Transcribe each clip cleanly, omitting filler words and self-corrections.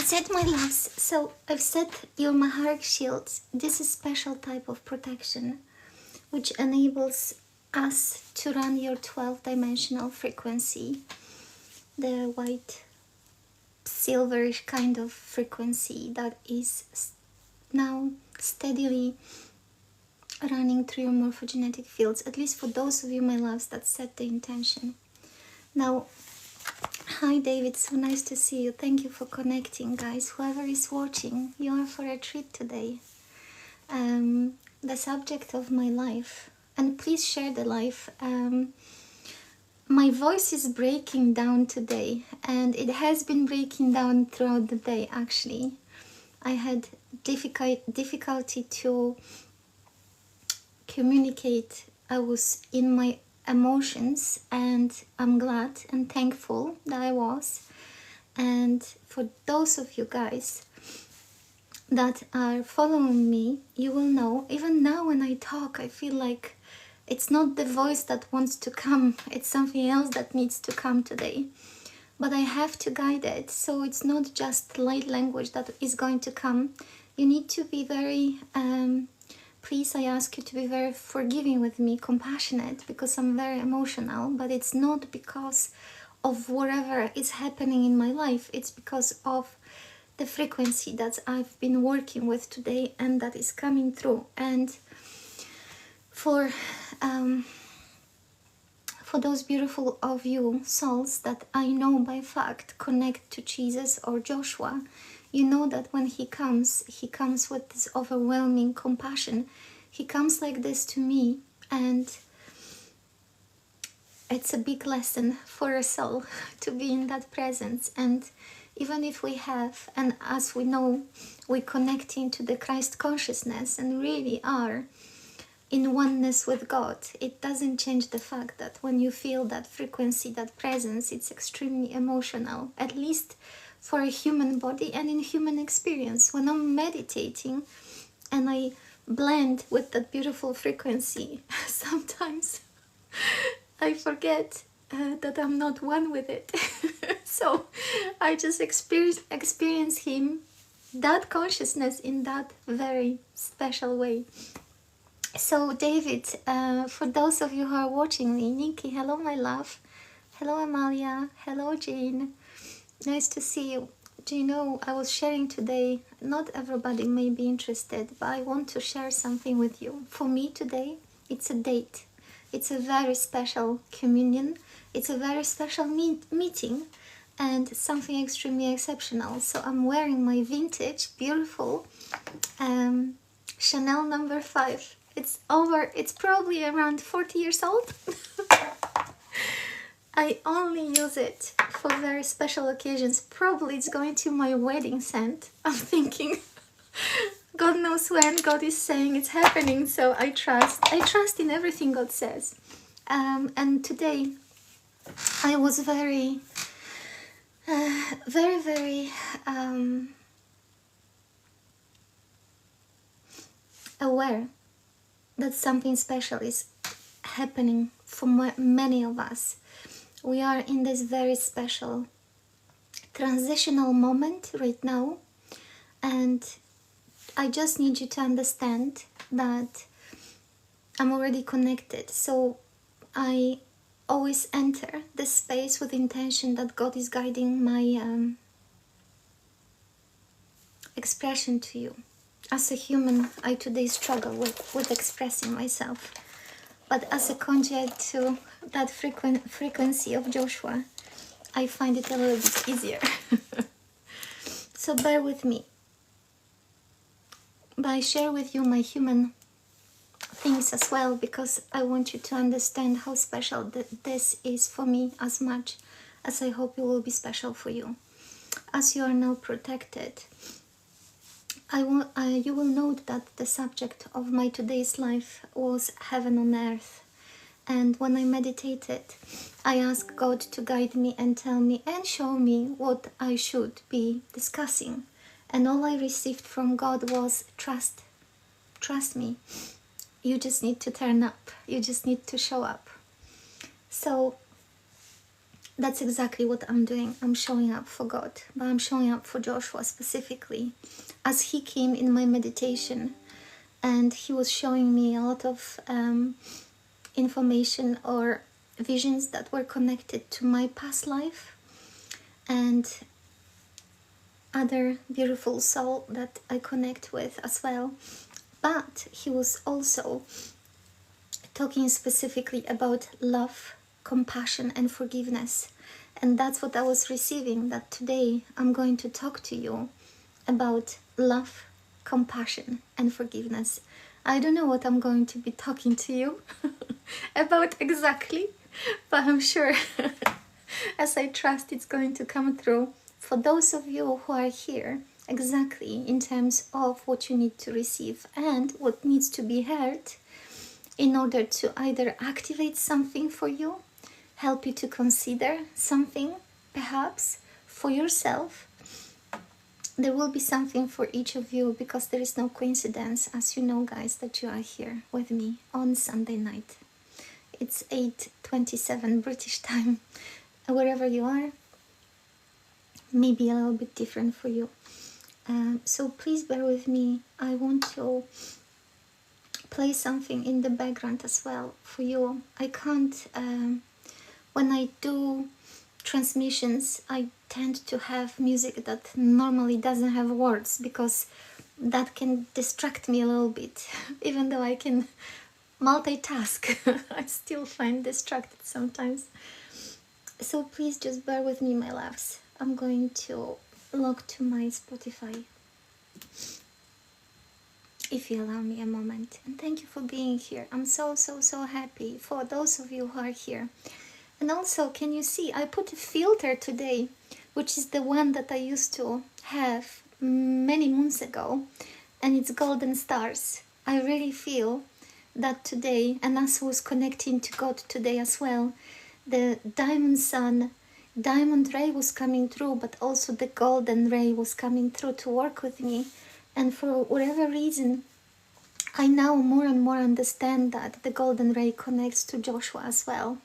Set my loves. So I've set your Maharic shields. This is special type of protection which enables us to run your 12-dimensional frequency, the white silverish kind of frequency that is now steadily running through your morphogenetic fields, at least for those of you, my loves, that set the intention. Now, hi David, so nice to see you. Thank you for connecting, guys. Whoever is watching, you are for a treat today. The subject of my life, and please share the life. My voice is breaking down today, and it has been breaking down throughout the day. Actually, I had difficulty to communicate. I was in my emotions, and I'm glad and thankful that I was. And for those of you guys that are following me, you will know, even now when I talk, I feel like it's not the voice that wants to come, it's something else that needs to come today. But I have to guide it, so it's not just light language that is going to come. You need to be very, please, I ask you to be very forgiving with me, compassionate, because I'm very emotional, but it's not because of whatever is happening in my life, it's because of the frequency that I've been working with today and that is coming through. And for those beautiful of you souls that I know by fact connect to Jesus or Joshua, you know that when he comes with this overwhelming compassion. He comes like this to me, and it's a big lesson for a soul to be in that presence. And even if we have, and as we know, we connect into the Christ consciousness and really are in oneness with God, it doesn't change the fact that when you feel that frequency, that presence, it's extremely emotional, at least for a human body and in human experience. When I'm meditating and I blend with that beautiful frequency, sometimes I forget that I'm not one with it. So I just experience him, that consciousness, in that very special way. So David, for those of you who are watching me, Nikki, hello my love, hello Amalia, hello Jane, nice to see you. Do you know, I was sharing today, not everybody may be interested, but I want to share something with you. For me today, it's a date. It's a very special communion. It's a very special meeting and something extremely exceptional. So I'm wearing my vintage, beautiful Chanel number 5. It's probably around 40 years old. I only use it for very special occasions. Probably it's going to my wedding scent. I'm thinking, God knows when God is saying it's happening, so I trust in everything God says. And today I was very aware that something special is happening for many of us. We are in this very special transitional moment right now, and I just need you to understand that I'm already connected. So I always enter this space with intention that God is guiding my expression to you. As a human, I today struggle with expressing myself. But as a conduit to that frequency of Joshua, I find it a little bit easier. So bear with me. But I share with you my human things as well, because I want you to understand how special this is for me, as much as I hope it will be special for you. As you are now protected, you will note that the subject of my today's life was heaven on earth. And when I meditated, I asked God to guide me and tell me and show me what I should be discussing. And all I received from God was trust. Trust me. You just need to turn up. You just need to show up. So that's exactly what I'm doing. I'm showing up for God, but I'm showing up for Joshua specifically. As he came in my meditation and he was showing me a lot of information or visions that were connected to my past life and other beautiful soul that I connect with as well. But he was also talking specifically about love, compassion and forgiveness. And that's what I was receiving, that today I'm going to talk to you about love, compassion and forgiveness. I don't know what I'm going to be talking to you about exactly, but I'm sure as I trust it's going to come through for those of you who are here exactly in terms of what you need to receive and what needs to be heard in order to either activate something for you, help you to consider something perhaps for yourself. There will be something for each of you, because there is no coincidence, as you know guys, that you are here with me on Sunday night. It's 8:27 British time. Wherever you are, maybe a little bit different for you. So please bear with me. I want to play something in the background as well for you. I can't, when I do transmissions, I tend to have music that normally doesn't have words, because that can distract me a little bit. Even though I can multitask, I still find distracted sometimes. So please just bear with me, my loves. I'm going to log to my Spotify, if you allow me a moment. And thank you for being here. I'm so happy for those of you who are here. And also, can you see, I put a filter today, which is the one that I used to have many months ago, and it's golden stars. I really feel that today, and as I was connecting to God today as well, the diamond sun, diamond ray was coming through, but also the golden ray was coming through to work with me. And for whatever reason, I now more and more understand that the golden ray connects to Joshua as well.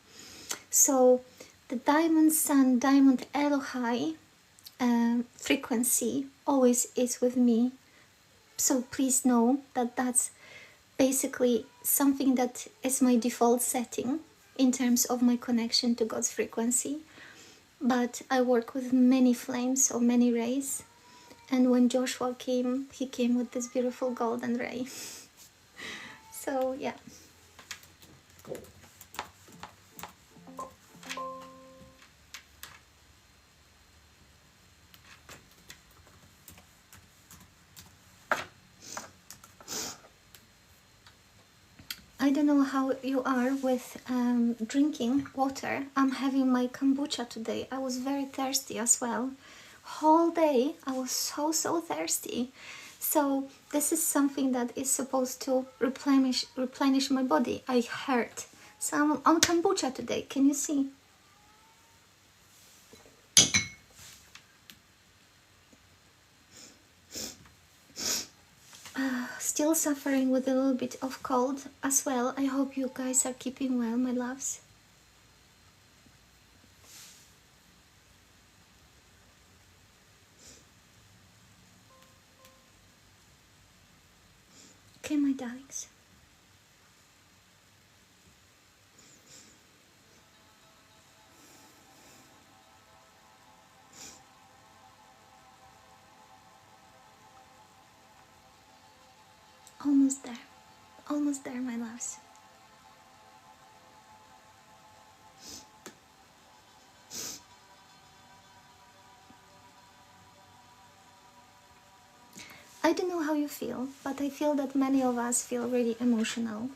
So the diamond sun, diamond Elohai frequency always is with me. So please know that that's basically something that is my default setting in terms of my connection to God's frequency. But I work with many flames or many rays. And when Joshua came, he came with this beautiful golden ray. So yeah. I don't know how you are with drinking water. I'm having my kombucha today. I was very thirsty as well. Whole day I was so thirsty. So this is something that is supposed to replenish my body, I heard. So I'm on kombucha today. Can you see? Still suffering with a little bit of cold as well. I hope you guys are keeping well, my loves. Okay, my darlings. Almost there, my loves. I don't know how you feel, but I feel that many of us feel really emotional.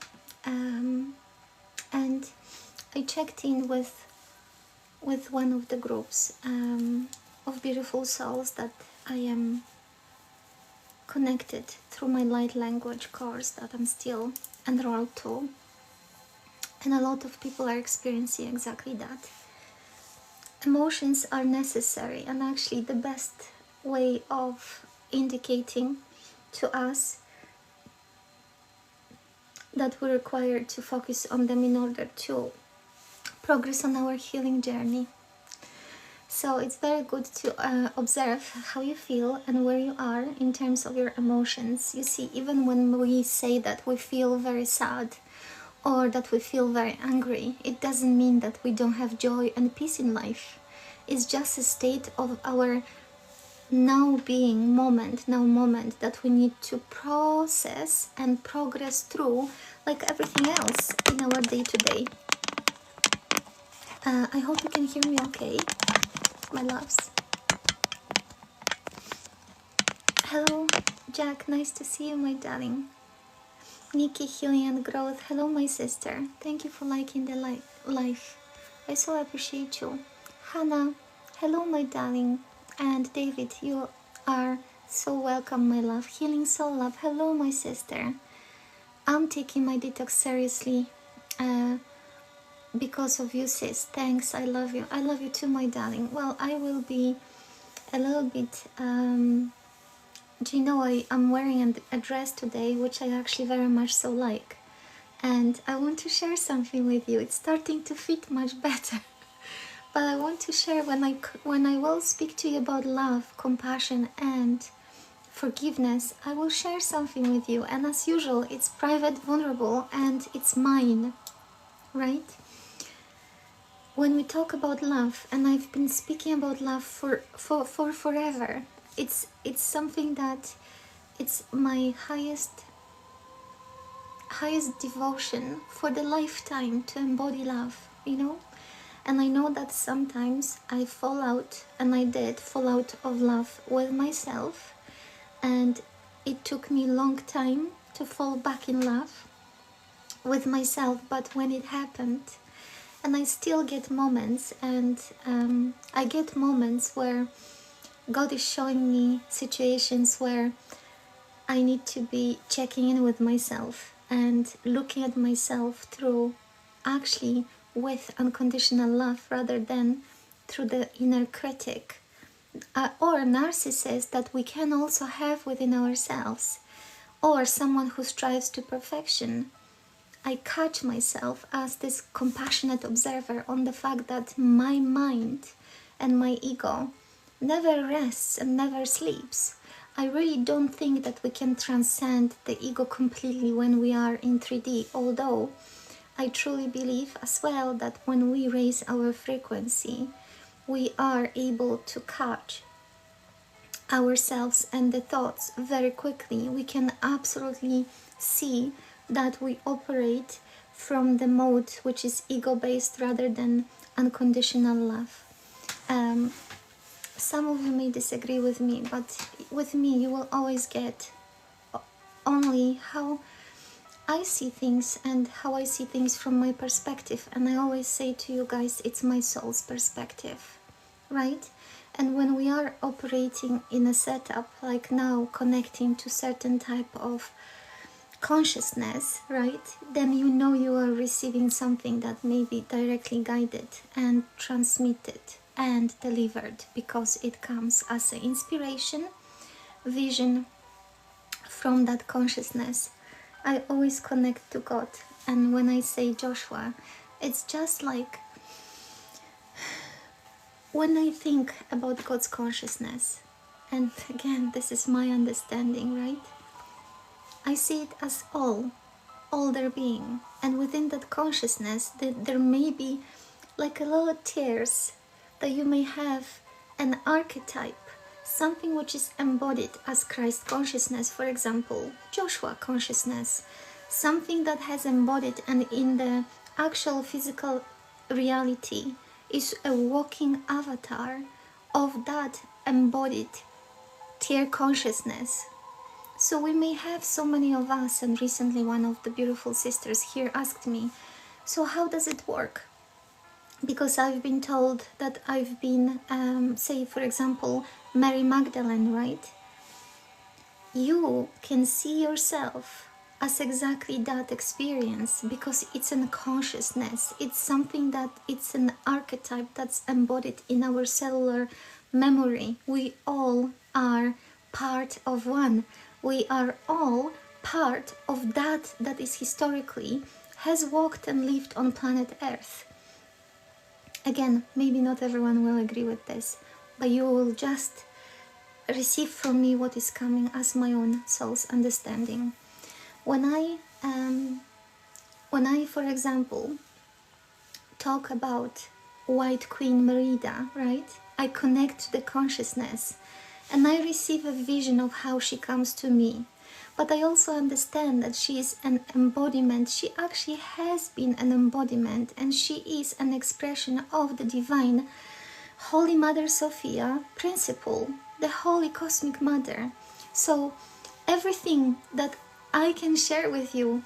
And I checked in with one of the groups of beautiful souls that I am connected through my light language course that I'm still enrolled to. And a lot of people are experiencing exactly that. Emotions are necessary, and actually the best way of indicating to us that we're required to focus on them in order to progress on our healing journey So it's very good to observe how you feel and where you are in terms of your emotions. You see, even when we say that we feel very sad or that we feel very angry, it doesn't mean that we don't have joy and peace in life. It's just a state of our now being moment that we need to process and progress through, like everything else in our day-to-day. I hope you can hear me okay, my loves. Hello, Jack, nice to see you, my darling. Nikki, healing and growth. Hello, my sister. Thank you for liking the life. I so appreciate you. Hannah, hello, my darling. And David, you are so welcome, my love. Healing soul love. Hello, my sister. I'm taking my detox seriously because of you, sis. Thanks, I love you. I love you too, my darling. Well, I will be a little bit... do you know, I'm wearing a dress today, which I actually very much so like. And I want to share something with you. It's starting to fit much better. But I want to share when I will speak to you about love, compassion, and forgiveness, I will share something with you. And as usual, it's private, vulnerable, and it's mine, right? When we talk about love, and I've been speaking about love for forever, it's something that it's my highest devotion for the lifetime, to embody love, you know. And I know that sometimes I fall out, and I did fall out of love with myself, and it took me a long time to fall back in love with myself. But when it happened, and I still get moments, and I get moments where God is showing me situations where I need to be checking in with myself and looking at myself through, actually, with unconditional love rather than through the inner critic or narcissist that we can also have within ourselves, or someone who strives to perfection. I catch myself as this compassionate observer on the fact that my mind and my ego never rests and never sleeps. I really don't think that we can transcend the ego completely when we are in 3D, although I truly believe as well that when we raise our frequency, we are able to catch ourselves and the thoughts very quickly. We can absolutely see that we operate from the mode which is ego-based rather than unconditional love. Some of you may disagree with me, but with me you will always get only how I see things and how I see things from my perspective. And I always say to you guys, it's my soul's perspective, right? And when we are operating in a setup like now, connecting to certain type of consciousness, right, then you know you are receiving something that may be directly guided and transmitted and delivered, because it comes as an inspiration, vision from that consciousness. I always connect to God, and when I say Joshua, it's just like when I think about God's consciousness, and again, this is my understanding, right? I see it as all their being, and within that consciousness, there may be like a little tears that you may have an archetype, something which is embodied as Christ consciousness, for example, Joshua consciousness, something that has embodied and in the actual physical reality is a walking avatar of that embodied tear consciousness. So we may have so many of us, and recently one of the beautiful sisters here asked me, so how does it work? Because I've been told that I've been, say for example, Mary Magdalene, right? You can see yourself as exactly that experience because it's in consciousness. It's something that it's an archetype that's embodied in our cellular memory. We all are part of one. We are all part of that is historically has walked and lived on planet Earth. Again, maybe not everyone will agree with this, but you will just receive from me what is coming as my own soul's understanding. When I, for example, talk about White Queen Merida, right? I connect to the consciousness and I receive a vision of how she comes to me. But I also understand that she is an embodiment. She actually has been an embodiment, and she is an expression of the divine Holy Mother Sophia principle, the Holy Cosmic Mother. So everything that I can share with you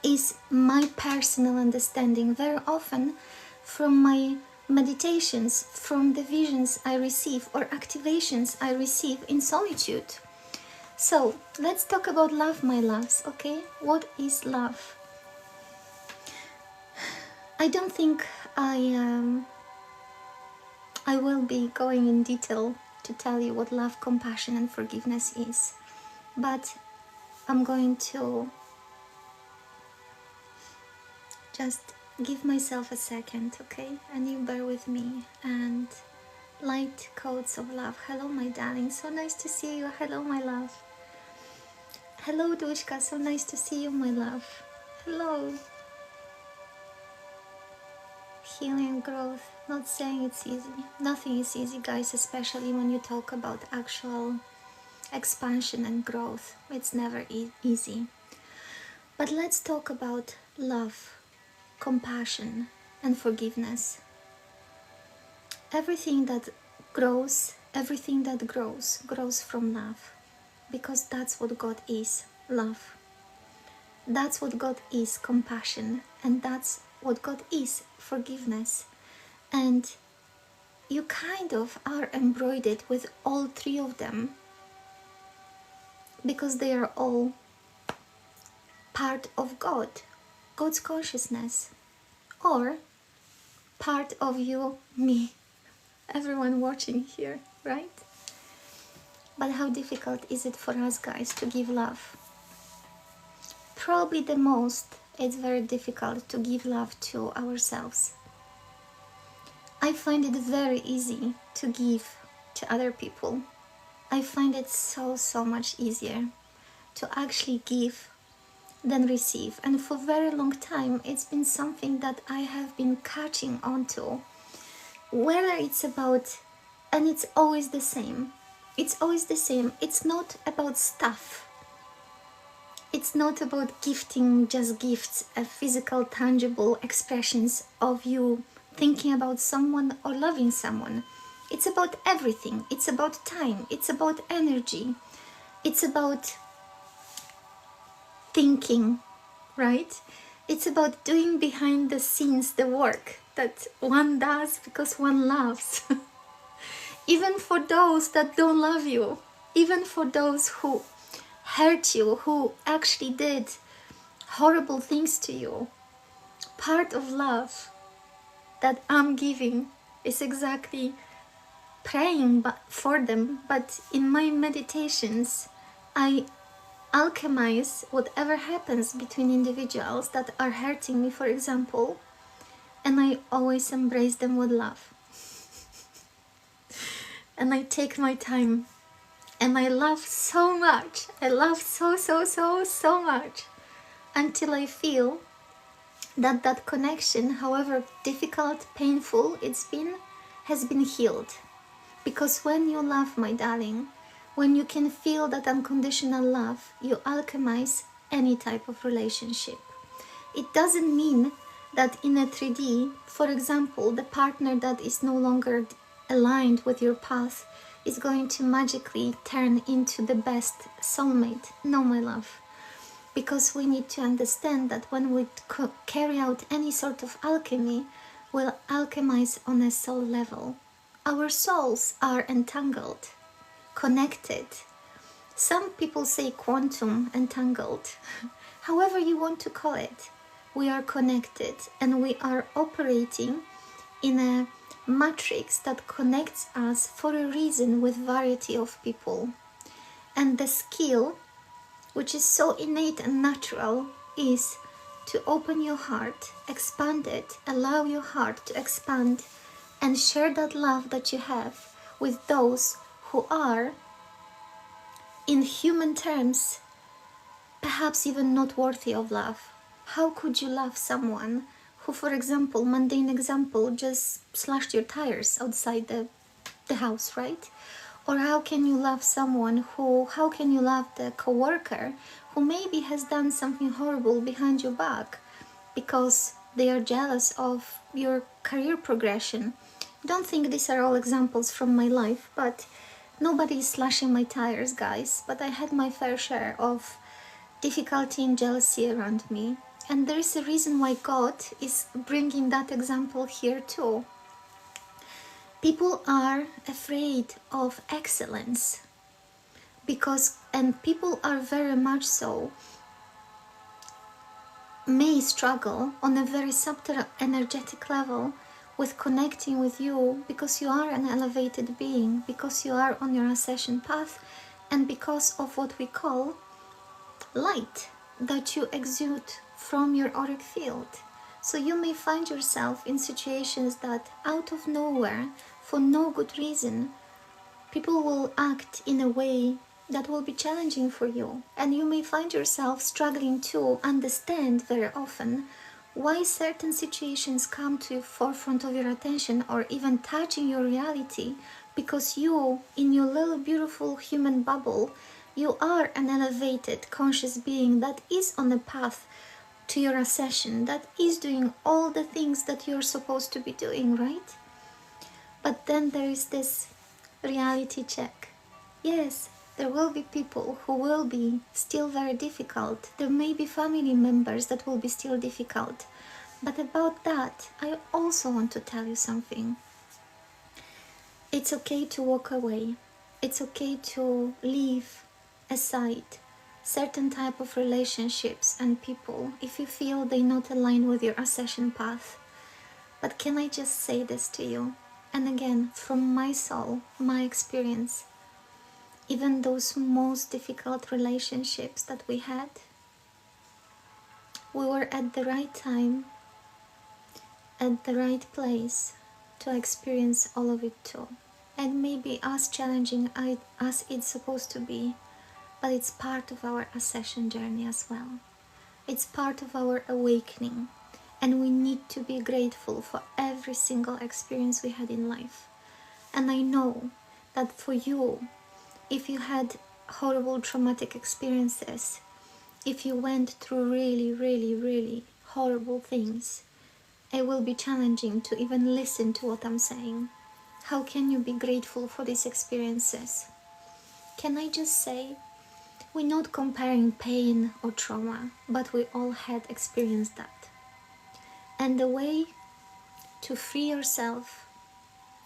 is my personal understanding, very often from my meditations, from the visions I receive or activations I receive in solitude. So let's talk about love, my loves, okay? What is love? I don't think I will be going in detail to tell you what love, compassion and forgiveness is, but I'm going to just give myself a second, okay? And you bear with me. And light codes of love. Hello, my darling, so nice to see you. Hello, my love. Hello, Dushka, so nice to see you, my love. Hello. Healing, growth, not saying it's easy. Nothing is easy, guys, especially when you talk about actual expansion and growth. It's never easy. But let's talk about love, compassion and forgiveness. Everything that grows grows from love, because that's what God is, love. That's what God is, compassion, and that's what God is, forgiveness. And you kind of are embroidered with all three of them, because they are all part of God, God's consciousness, or part of you, me, everyone watching here, right? But how difficult is it for us, guys, to give love? Probably the most, it's very difficult to give love to ourselves. I find it very easy to give to other people. I find it so much easier to actually give than receive. And for a very long time, it's been something that I have been catching onto. Whether it's about, and it's always the same. It's always the same. It's not about stuff. It's not about gifting just gifts, physical, tangible expressions of you thinking about someone or loving someone. It's about everything. It's about time. It's about energy. It's about thinking, right? It's about doing behind the scenes the work that one does because one loves. Even for those that don't love you, even for those who hurt you, who actually did horrible things to you, part of love that I'm giving is exactly praying for them. But in my meditations, I alchemize whatever happens between individuals that are hurting me, for example, and I always embrace them with love. And I take my time, and I love so much. I love so much, until I feel that that connection, however difficult, painful it's been, has been healed. Because when you love, my darling, when you can feel that unconditional love, you alchemize any type of relationship. It doesn't mean that in a 3D, for example, the partner that is no longer aligned with your path is going to magically turn into the best soulmate. No, my love. Because we need to understand that when we carry out any sort of alchemy, we'll alchemize on a soul level. Our souls are entangled, connected. Some people say quantum entangled. However you want to call it, we are connected, and we are operating in a matrix that connects us for a reason with variety of people. And the skill, which is so innate and natural, is to open your heart, expand it, allow your heart to expand, and share that love that you have with those who are, in human terms, perhaps even not worthy of love. How could you love someone who, for example, mundane example, just slashed your tires outside the house, right? Or how can you love someone how can you love the coworker who maybe has done something horrible behind your back because they are jealous of your career progression? Don't think these are all examples from my life, but nobody is slashing my tires, guys. But I had my fair share of difficulty and jealousy around me. And there is a reason why God is bringing that example here too. People are afraid of excellence and people are very much so, may struggle on a very subtle energetic level with connecting with you because you are an elevated being, because you are on your ascension path, and because of what we call light that you exude from your auric field. So you may find yourself in situations that out of nowhere, for no good reason, people will act in a way that will be challenging for you. And you may find yourself struggling to understand very often why certain situations come to the forefront of your attention or even touching your reality, because you, in your little beautiful human bubble, you are an elevated conscious being that is on a path to your ascension, that is doing all the things that you're supposed to be doing, right? But then there is this reality check. Yes, there will be people who will be still very difficult. There may be family members that will be still difficult. But about that, I also want to tell you something. It's okay to walk away. It's okay to leave aside certain type of relationships and people if you feel they not align with your ascension path. But can I just say this to you? And again, from my soul, my experience, even those most difficult relationships that we had, we were at the right time, at the right place to experience all of it too. And maybe as challenging as it's supposed to be, but it's part of our ascension journey as well. It's part of our awakening, and we need to be grateful for every single experience we had in life. And I know that for you, if you had horrible traumatic experiences, if you went through really, really, really horrible things, it will be challenging to even listen to what I'm saying. How can you be grateful for these experiences? Can I just say, we're not comparing pain or trauma, but we all had experienced that. And the way to free yourself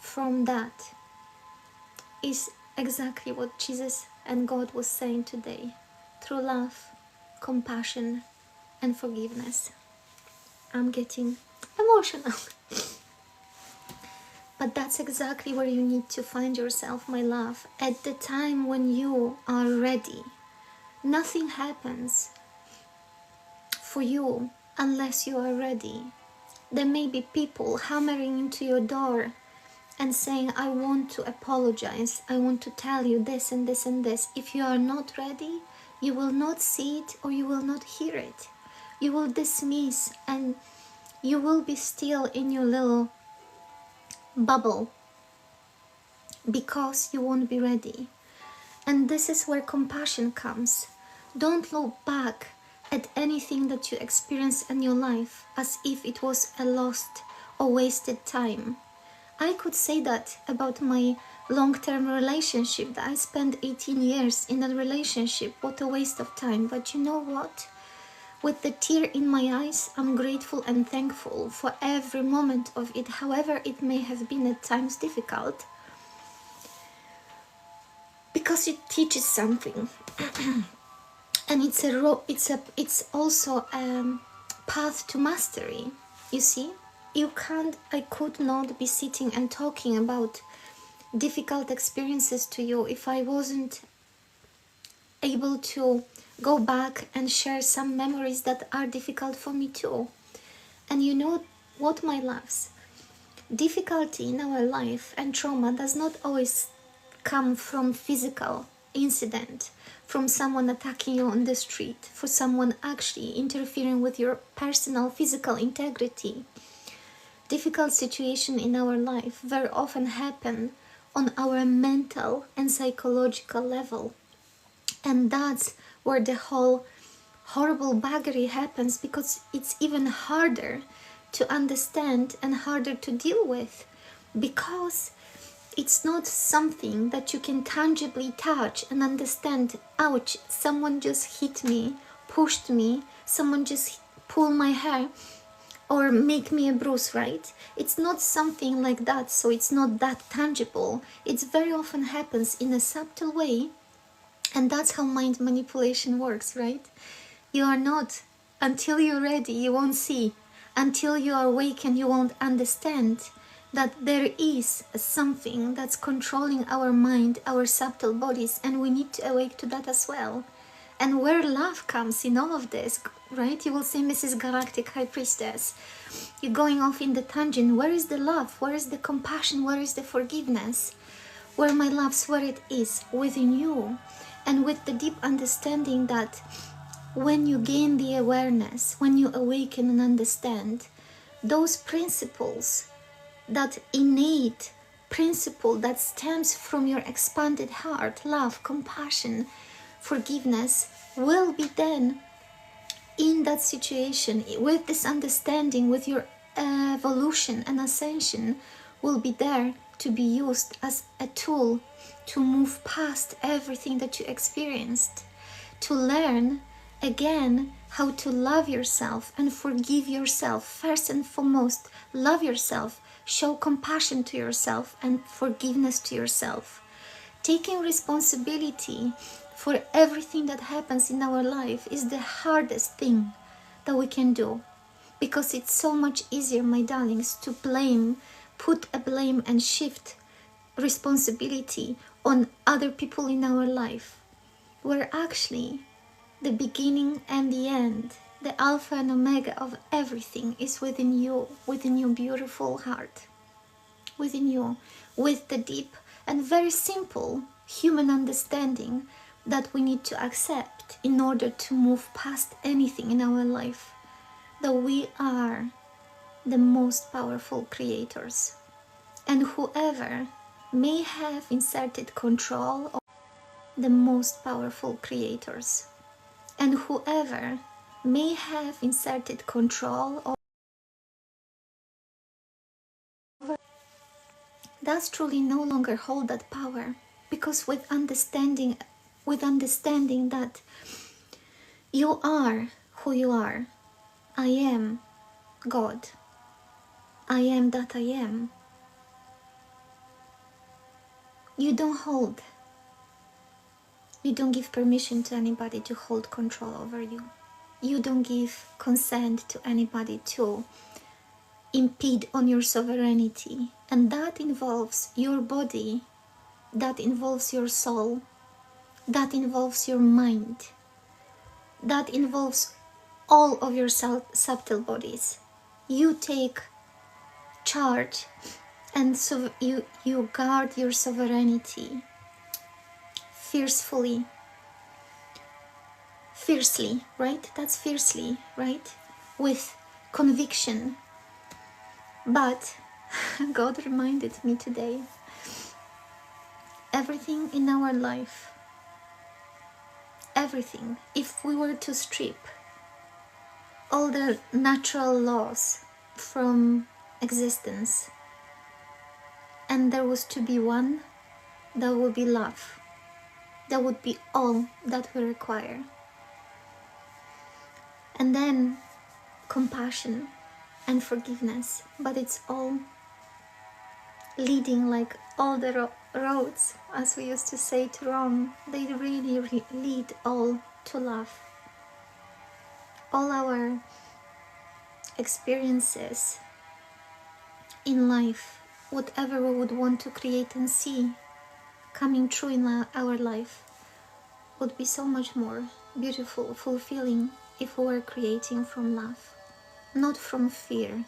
from that is exactly what Jesus and God was saying today, through love, compassion, and forgiveness. I'm getting emotional. But that's exactly where you need to find yourself, my love, at the time when you are ready. Nothing happens for you unless you are ready. There may be people hammering into your door and saying, I want to apologize, I want to tell you this and this and this. If you are not ready, you will not see it or you will not hear it. You will dismiss and you will be still in your little bubble because you won't be ready. And this is where compassion comes. Don't look back at anything that you experienced in your life as if it was a lost or wasted time. I could say that about my long-term relationship, that I spent 18 years in a relationship. What a waste of time. But you know what? With the tear in my eyes, I'm grateful and thankful for every moment of it, however it may have been at times difficult, because it teaches something. And it's also a path to mastery. You see, I could not be sitting and talking about difficult experiences to you if I wasn't able to go back and share some memories that are difficult for me too. And you know what, my loves? Difficulty in our life and trauma does not always come from physical incident, from someone attacking you on the street, for someone actually interfering with your personal physical integrity. Difficult situations in our life very often happen on our mental and psychological level. And that's where the whole horrible buggery happens, because it's even harder to understand and harder to deal with, because it's not something that you can tangibly touch and understand. Ouch, someone just hit me, pushed me, someone just pulled my hair or make me a bruise, right? It's not something like that, so it's not that tangible. It very often happens in a subtle way, and that's how mind manipulation works, right? You are not, until you're ready, you won't see. Until you are awakened, you won't understand that there is something that's controlling our mind, our subtle bodies, and we need to awake to that as well. And where love comes in all of this, right? You will say, Mrs. Galactic High Priestess, you're going off in the tangent. Where is the love? Where is the compassion? Where is the forgiveness? Where, my loves, where it is? Within you. And with the deep understanding that when you gain the awareness, when you awaken and understand those principles, that innate principle that stems from your expanded heart, love, compassion, forgiveness, will be then in that situation, with this understanding, with your evolution and ascension, will be there to be used as a tool to move past everything that you experienced, to learn again how to love yourself and forgive yourself. First and foremost, love yourself, show compassion to yourself and forgiveness to yourself. Taking responsibility for everything that happens in our life is the hardest thing that we can do, because it's so much easier, my darlings, to blame, put a blame and shift responsibility on other people in our life, where actually the beginning and the end, the alpha and omega of everything is within your beautiful heart, within you, with the deep and very simple human understanding that we need to accept in order to move past anything in our life, that we are the most powerful creators. And whoever may have inserted control of the most powerful creators, and whoever may have inserted control over, does truly no longer hold that power, because with understanding that you are who you are. I am God. I am that I am. You don't give permission to anybody to hold control over you. You don't give consent to anybody to impede on your sovereignty. And that involves your body, that involves your soul, that involves your mind, that involves all of your subtle bodies. You take charge, and so you guard your sovereignty fiercely, right? That's fiercely, right? With conviction. But God reminded me today, everything in our life, everything, if we were to strip all the natural laws from existence, and there was to be one, that would be love. That would be all that we require. And then compassion and forgiveness, but it's all leading, like all the roads, as we used to say, to Rome. They really lead all to love. All our experiences in life, whatever we would want to create and see coming true in our life, would be so much more beautiful, fulfilling if we were creating from love, not from fear,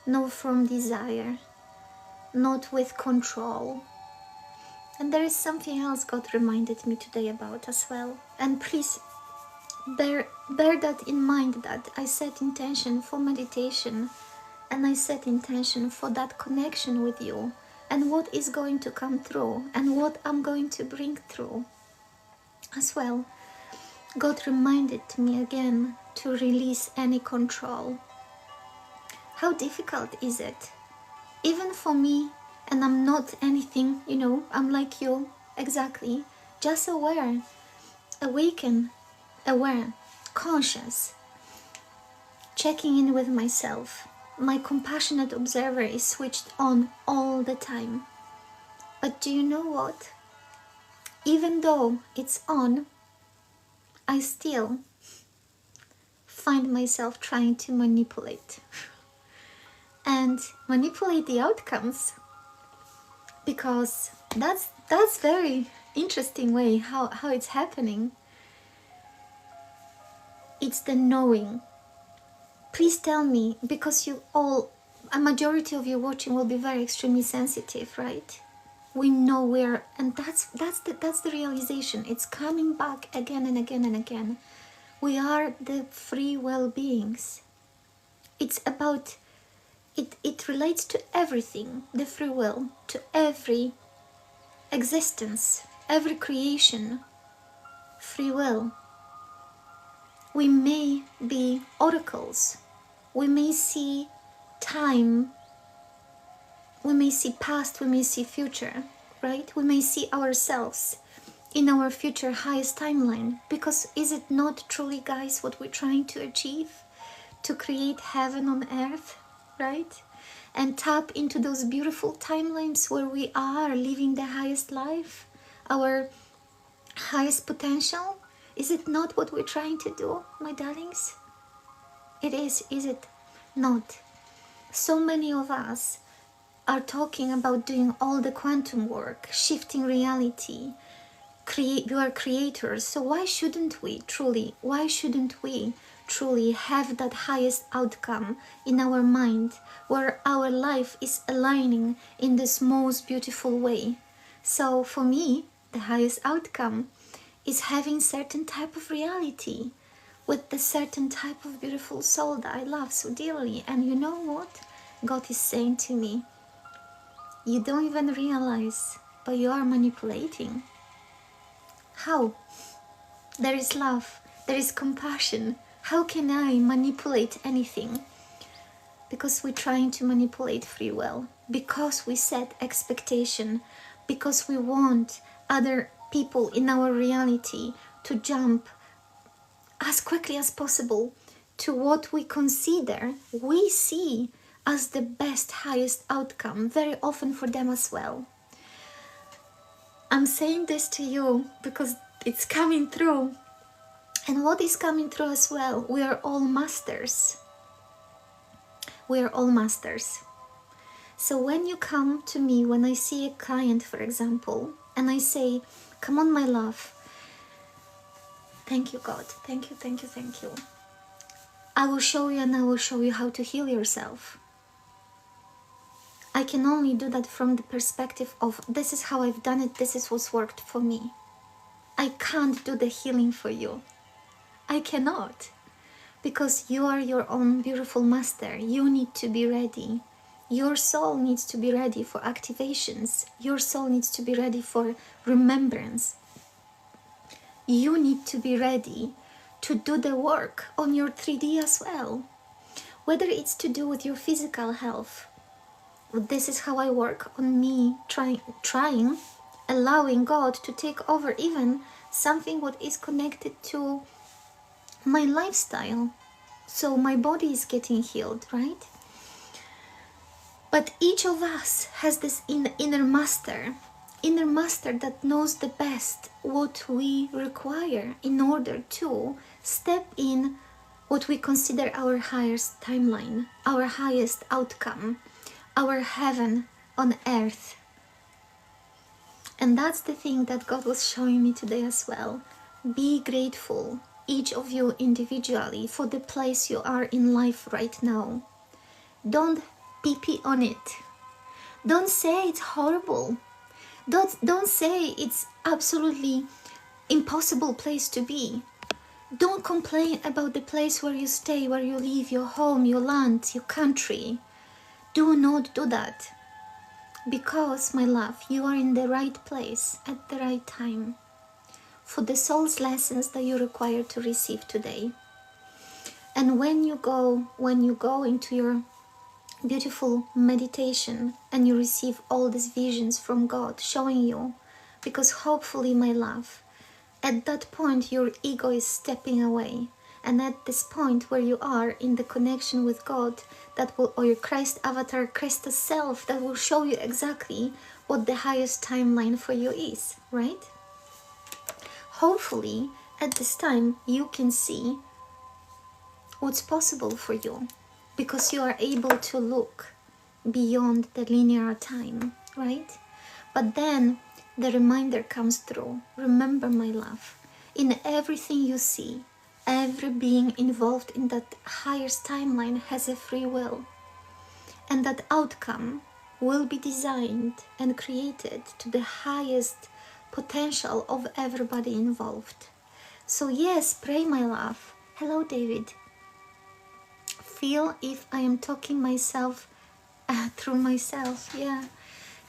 not from desire, not with control. And there is something else God reminded me today about as well. And please bear that in mind, that I set intention for meditation, and I set intention for that connection with you, and what is going to come through, and what I'm going to bring through as well. God reminded me again to release any control. How difficult is it? Even for me, and I'm not anything, I'm like you, exactly, just aware, awaken, aware, conscious, checking in with myself. My compassionate observer is switched on all the time. But do you know what? Even though it's on, I still find myself trying to manipulate. And manipulate the outcomes, because that's very interesting way how it's happening. It's the knowing. Please tell me, because a majority of you watching will be very extremely sensitive, right? We know we're, and that's the realization. It's coming back again and again and again. We are the free will beings. It's about it relates to everything, the free will, to every existence, every creation, free will. We may be oracles, we may see time, we may see past, we may see future, right? We may see ourselves in our future highest timeline, because is it not truly, guys, what we're trying to achieve? To create heaven on earth, right? And tap into those beautiful timelines where we are living the highest life, our highest potential. Is it not what we're trying to do, my darlings? It is it not? So many of us are talking about doing all the quantum work, shifting reality. You are creators, so why shouldn't we truly have that highest outcome in our mind, where our life is aligning in this most beautiful way? So for me, the highest outcome is having certain type of reality with the certain type of beautiful soul that I love so dearly. And you know what God is saying to me? You don't even realize, but you are manipulating. How? There is love, there is compassion. How can I manipulate anything? Because we're trying to manipulate free will, because we set expectation, because we want other people in our reality to jump as quickly as possible to what we see as the best, highest outcome, very often for them as well. I'm saying this to you because it's coming through. And what is coming through as well? We are all masters. We are all masters. So when you come to me, when I see a client, for example, and I say, come on, my love. Thank you, God. Thank you, thank you, thank you. I will show you, and I will show you how to heal yourself. I can only do that from the perspective of, this is how I've done it, this is what's worked for me. I can't do the healing for you. I cannot. Because you are your own beautiful master. You need to be ready. Your soul needs to be ready for activations. Your soul needs to be ready for remembrance. You need to be ready to do the work on your 3D as well. Whether it's to do with your physical health. This is how I work on me, trying, allowing God to take over even something what is connected to my lifestyle. So my body is getting healed, right? But each of us has this inner master that knows the best what we require in order to step in what we consider our highest timeline, our highest outcome, our heaven on earth. And that's the thing that God was showing me today as well. Be grateful, each of you individually, for the place you are in life right now. Don't pee on it. Don't say it's horrible. Don't say it's absolutely impossible place to be. Don't complain about the place where you stay, where you live, your home, your land, your country. Do not do that. Because, my love, you are in the right place at the right time for the soul's lessons that you require to receive today. And when you go into your beautiful meditation and you receive all these visions from God showing you, because hopefully, my love, at that point your ego is stepping away, and at this point where you are in the connection with God, that will, or your Christ avatar, Christus self, that will show you exactly what the highest timeline for you is, right? Hopefully at this time you can see what's possible for you, because you are able to look beyond the linear time, right? But then the reminder comes through. Remember, my love, in everything you see, every being involved in that highest timeline has a free will, and that outcome will be designed and created to the highest potential of everybody involved. So yes, pray, my love. Hello, David. Feel if I am talking myself through myself. Yeah.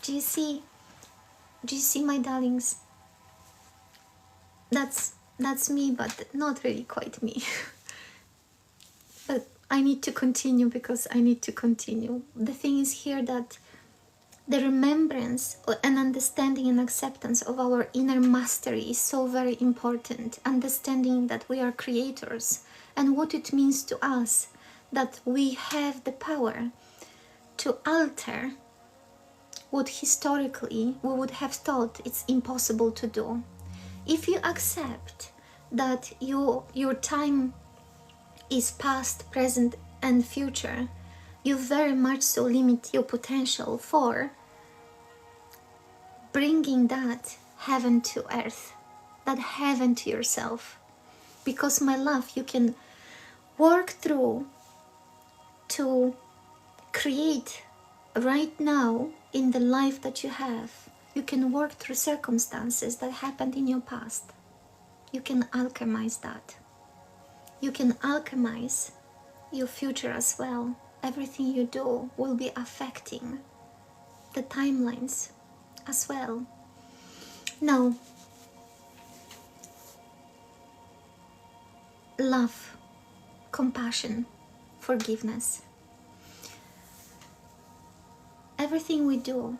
Do you see, my darlings? That's me, but not really quite me. But I need to continue, because I need to continue. The thing is here that the remembrance and understanding and acceptance of our inner mastery is so very important. Understanding that we are creators and what it means to us, that we have the power to alter what historically we would have thought it's impossible to do. If you accept that your time is past, present and future, you very much so limit your potential for bringing that heaven to earth, that heaven to yourself. Because, my love, you can work through to create right now in the life that you have. You can work through circumstances that happened in your past. You can alchemize that. You can alchemize your future as well. Everything you do will be affecting the timelines as well. Now, love, compassion, forgiveness. Everything we do,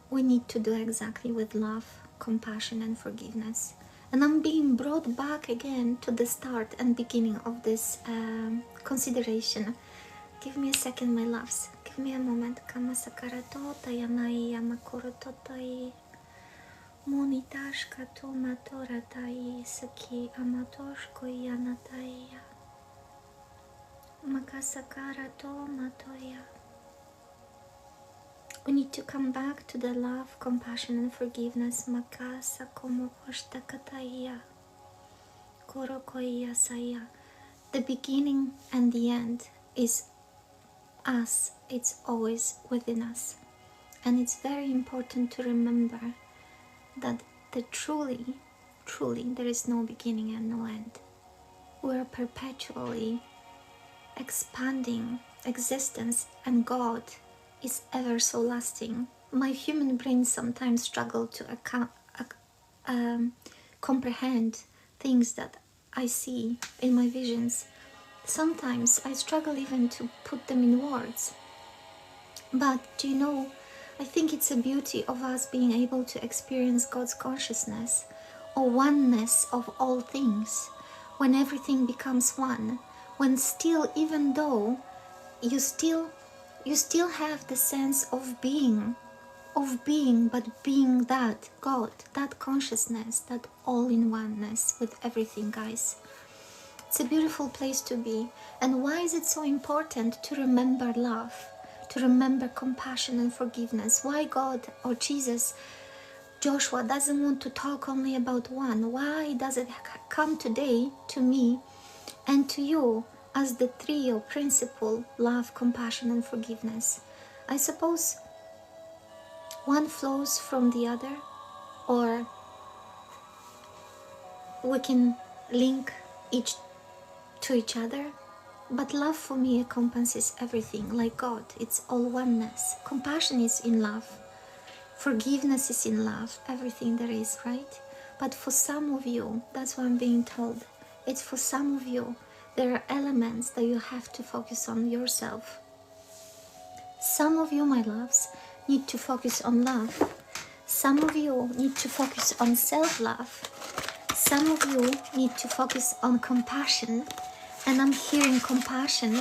we need to do exactly with love, compassion and forgiveness. And I'm being brought back again to the start and beginning of this consideration. Give me a second, my loves. Give me a moment. Kamasakaratota yanai yamakorotota monitashka to matoratai saki amatoshko yanatai makasakarato matoya. We need to come back to the love, compassion and forgiveness. Makasa como koshtakataya korokoya saya. The beginning and the end is us. It's always within us. And it's very important to remember that truly there is no beginning and no end. We are perpetually expanding existence, and God is ever so lasting. My human brain sometimes struggles to comprehend things that I see in my visions. Sometimes I struggle even to put them in words. But do you know, I think it's a beauty of us being able to experience God's consciousness, or oneness of all things, when everything becomes one, when still, even though you still have the sense of being, but being that God, that consciousness, that all-in-oneness with everything, guys. It's a beautiful place to be. And why is it so important to remember love? to remember compassion and forgiveness. Why God or Jesus, Joshua doesn't want to talk only about one? Why does it come today to me and to you as the trio principle: love, compassion and forgiveness? I suppose one flows from the other, or we can link each to each other. But love for me encompasses everything, like God. It's all oneness. Compassion is in love. Forgiveness is in love. Everything there is, right? But for some of you, that's what I'm being told. It's for some of you, there are elements that you have to focus on yourself. Some of you, my loves, need to focus on love. Some of you need to focus on self-love. Some of you need to focus on compassion. And I'm hearing compassion,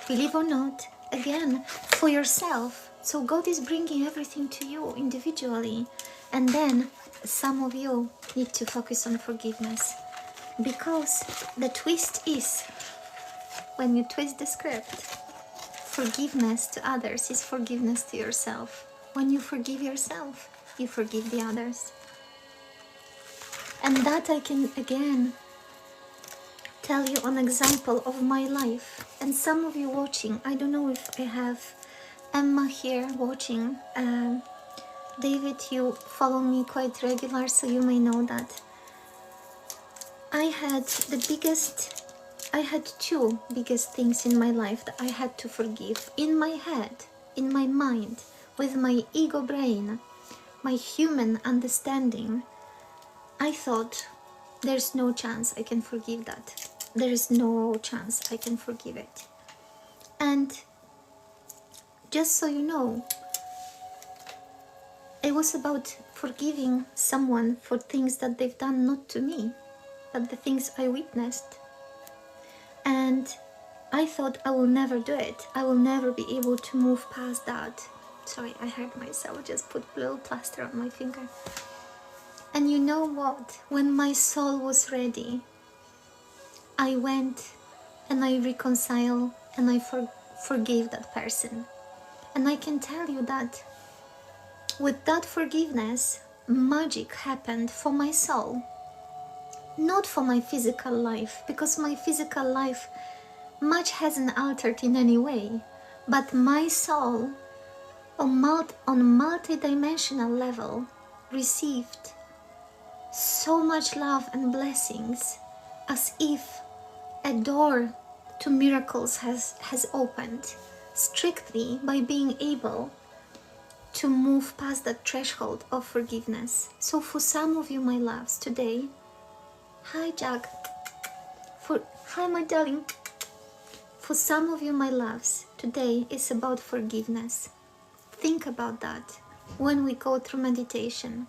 believe or not, again, for yourself. So God is bringing everything to you individually. And then some of you need to focus on forgiveness. Because the twist is, when you twist the script, forgiveness to others is forgiveness to yourself. When you forgive yourself, you forgive the others. And that I can, again, tell you an example of my life. And some of you watching, I don't know if I have Emma here watching. David, you follow me quite regular, so you may know that I had two biggest things in my life that I had to forgive. In my head, in my mind, with my ego brain, my human understanding, I thought, there's no chance I can forgive that. There is no chance I can forgive it. And just so you know, it was about forgiving someone for things that they've done not to me, but the things I witnessed. And I thought I will never do it. I will never be able to move past that. Sorry, I hurt myself. Just put a little plaster on my finger. And you know what? When my soul was ready, I went and I reconciled and I forgave that person. And I can tell you that with that forgiveness, magic happened for my soul. Not for my physical life, because my physical life much hasn't altered in any way. But my soul, on multi-dimensional level, received so much love and blessings, as if a door to miracles has opened, strictly by being able to move past that threshold of forgiveness. So for some of you, my loves, today, hi Jack, hi my darling, for some of you, my loves, today is about forgiveness. Think about that when we go through meditation.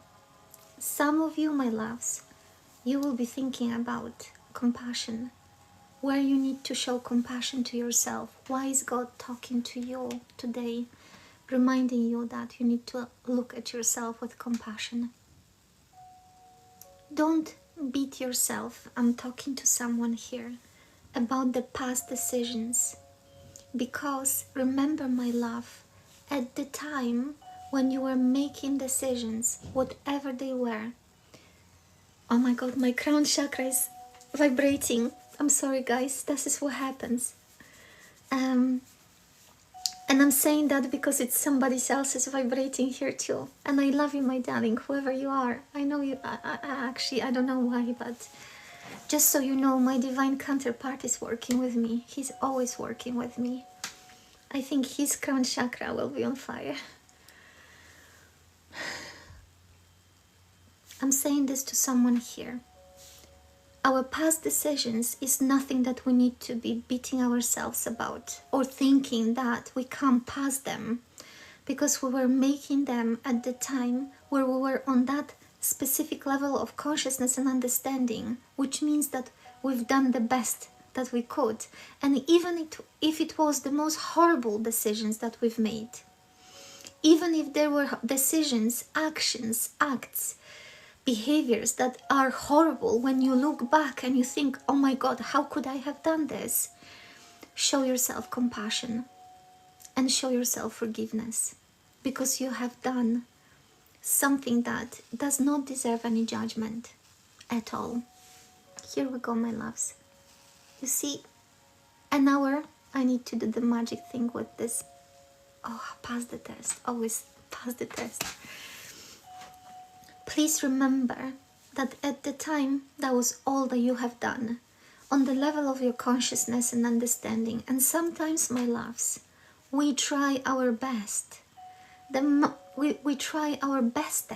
Some of you, my loves, you will be thinking about compassion, where you need to show compassion to yourself. Why is God talking to you today, reminding you that you need to look at yourself with compassion? Don't beat yourself. I'm talking to someone here about the past decisions. Because remember, my love, at the time when you were making decisions, whatever they were, oh my God, my crown chakra is vibrating. I'm sorry guys, this is what happens. And I'm saying that because it's somebody else's vibrating here too. And I love you, my darling, whoever you are. I know you, actually, I don't know why, but just so you know, my divine counterpart is working with me. He's always working with me. I think his crown chakra will be on fire. I'm saying this to someone here. Our past decisions is nothing that we need to be beating ourselves about or thinking that we can't pass them, because we were making them at the time where we were on that specific level of consciousness and understanding, which means that we've done the best that we could. And even if it was the most horrible decisions that we've made, even if there were decisions, actions, acts, behaviors that are horrible, when you look back and you think, oh my God, how could I have done this? Show yourself compassion. and show yourself forgiveness, because you have done something that does not deserve any judgment at all. Here we go, my loves. You see, an hour, I need to do the magic thing with this. Oh, pass the test. Always pass the test. Please remember that at the time, that was all that you have done on the level of your consciousness and understanding. And sometimes, my loves, we try our best. We try our best,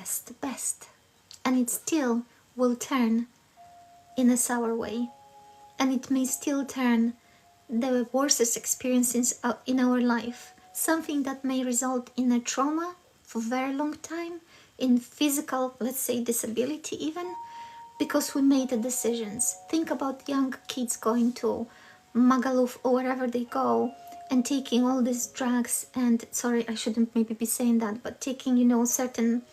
and it still will turn in a sour way. And it may still turn the worst experiences in our life. Something that may result in a trauma for a very long time, in physical, let's say, disability even, because we made the decisions. Think about young kids going to Magaluf or wherever they go and taking all these drugs and, sorry, I shouldn't maybe be saying that, but taking, you know, certain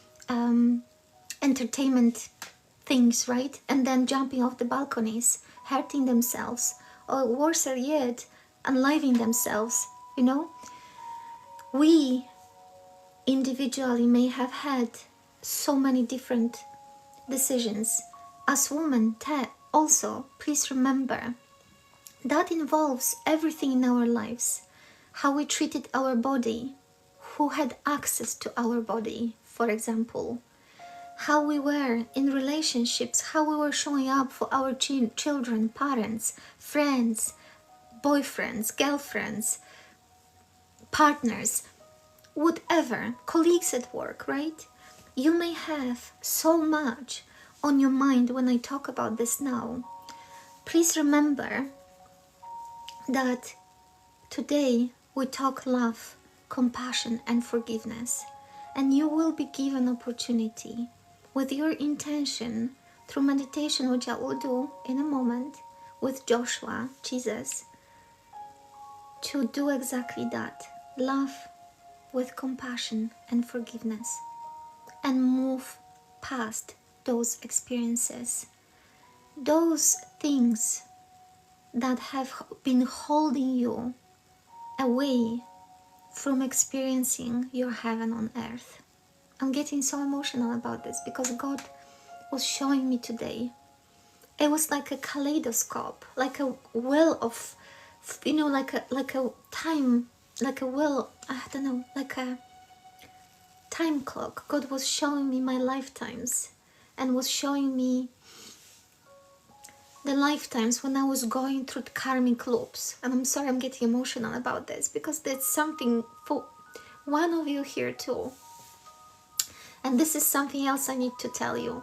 entertainment things, right? And then jumping off the balconies, hurting themselves, or worse yet, unliving themselves, you know? We individually may have had so many different decisions. As women, also, please remember, that involves everything in our lives. How we treated our body, who had access to our body, for example. How we were in relationships, how we were showing up for our children, parents, friends, boyfriends, girlfriends, partners, whatever, colleagues at work, right? You may have so much on your mind when I talk about this now. Please remember that today we talk love, compassion and forgiveness, and you will be given opportunity with your intention through meditation, which I will do in a moment with Joshua, Jesus, to do exactly that. Love with compassion and forgiveness, and move past those experiences, those things that have been holding you away from experiencing your heaven on earth. I'm getting so emotional about this because God was showing me today. It was like a kaleidoscope, like a wheel of, you know, like a time, like a wheel, I don't know, like a time clock. God was showing me my lifetimes and was showing me the lifetimes when I was going through the karmic loops. And I'm sorry I'm getting emotional about this because there's something for one of you here too. And this is something else I need to tell you.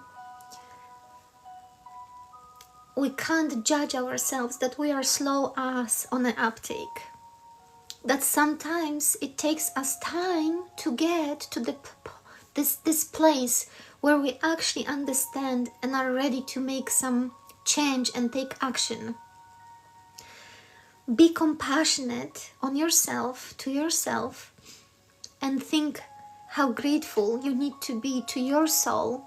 We can't judge ourselves that we are slow as on an uptake. That sometimes it takes us time to get to this place where we actually understand and are ready to make some change and take action. Be compassionate on yourself, to yourself, and think how grateful you need to be to your soul,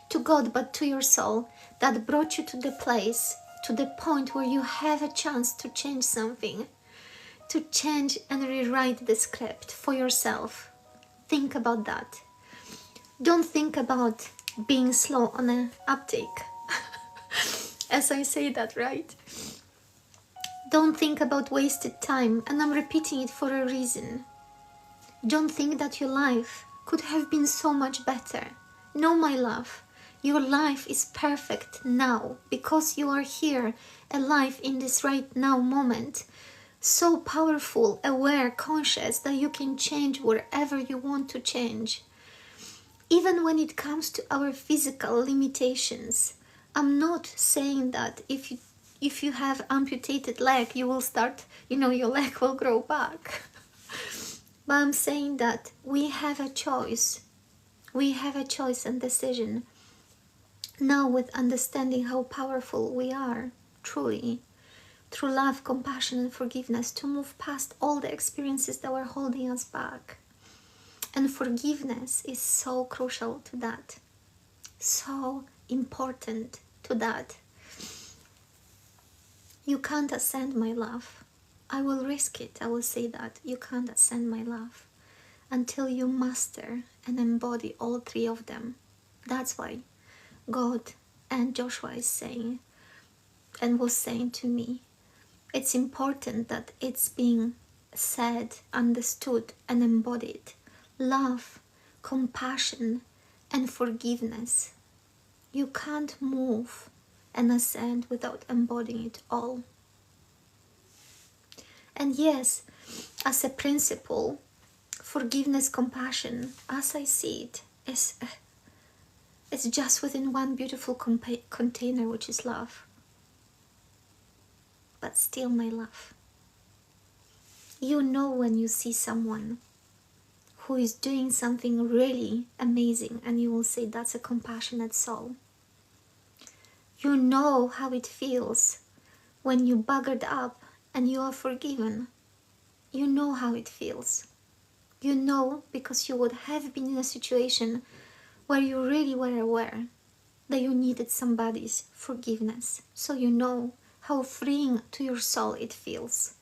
to God, but to your soul that brought you to the place, to the point where you have a chance to change something, to change and rewrite the script for yourself. Think about that. Don't think about being slow on an uptake. As I say that, right? Don't think about wasted time, and I'm repeating it for a reason. Don't think that your life could have been so much better. No, my love, your life is perfect now because you are here, alive in this right now moment. So powerful, aware, conscious that you can change wherever you want to change. Even when it comes to our physical limitations, I'm not saying that if you have amputated leg, you will start, you know, your leg will grow back. But I'm saying that we have a choice. We have a choice and decision. Now with understanding how powerful we are, truly, through love, compassion and forgiveness, to move past all the experiences that were holding us back. And forgiveness is so crucial to that. So important to that. You can't ascend, my love. I will risk it. I will say that you can't ascend my love until you master and embody all three of them. That's why God and Joshua is saying and was saying to me, it's important that it's being said, understood, and embodied. Love, compassion, and forgiveness. You can't move and ascend without embodying it all. And yes, as a principle, forgiveness, compassion, as I see it, is just within one beautiful container, which is love. But still, my love. You know when you see someone who is doing something really amazing and you will say that's a compassionate soul. You know how it feels when you buggered up and you are forgiven. You know how it feels. You know because you would have been in a situation where you really were aware that you needed somebody's forgiveness. So you know how freeing to your soul it feels.